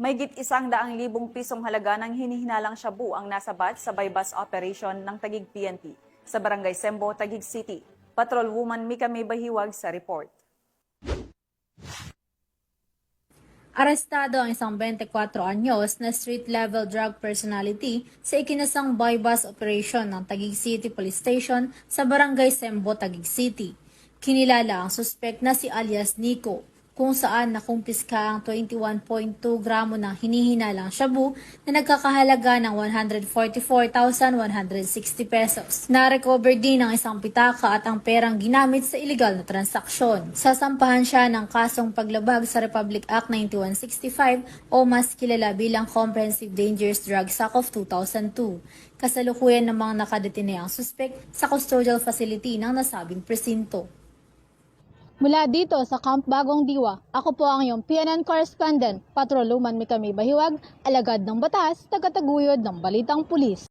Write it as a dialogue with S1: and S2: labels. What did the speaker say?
S1: Mahigit 100,000 pisong halaga ng hinihinalang shabu ang nasabat sa buy-bus operation ng Taguig PNP sa Barangay Sembo, Taguig City. Patrolwoman Mika May Bahiwag sa report.
S2: Arestado ang isang 24 anyos na street-level drug personality sa ikinasang buy-bus operation ng Taguig City Police Station sa Barangay Sembo, Taguig City. Kinilala ang suspect na si alias Nico, kung saan nakumpiska ang 21.2 gramo ng hinihinalang shabu na nagkakahalaga ng 144,160 pesos. Na-recover din ang isang pitaka at ang perang ginamit sa iligal na transaksyon. Sasampahan siya ng kasong paglabag sa Republic Act 9165 o mas kilala bilang Comprehensive Dangerous Drugs Act of 2002. Kasalukuyan namang nakadetine ang suspect sa custodial facility ng nasabing presinto.
S3: Mula dito sa Camp Bagong Diwa, ako po ang iyong PNN correspondent, Patrolwoman Mika May Bahiwag, alagad ng batas, tagataguyod ng Balitang Pulis.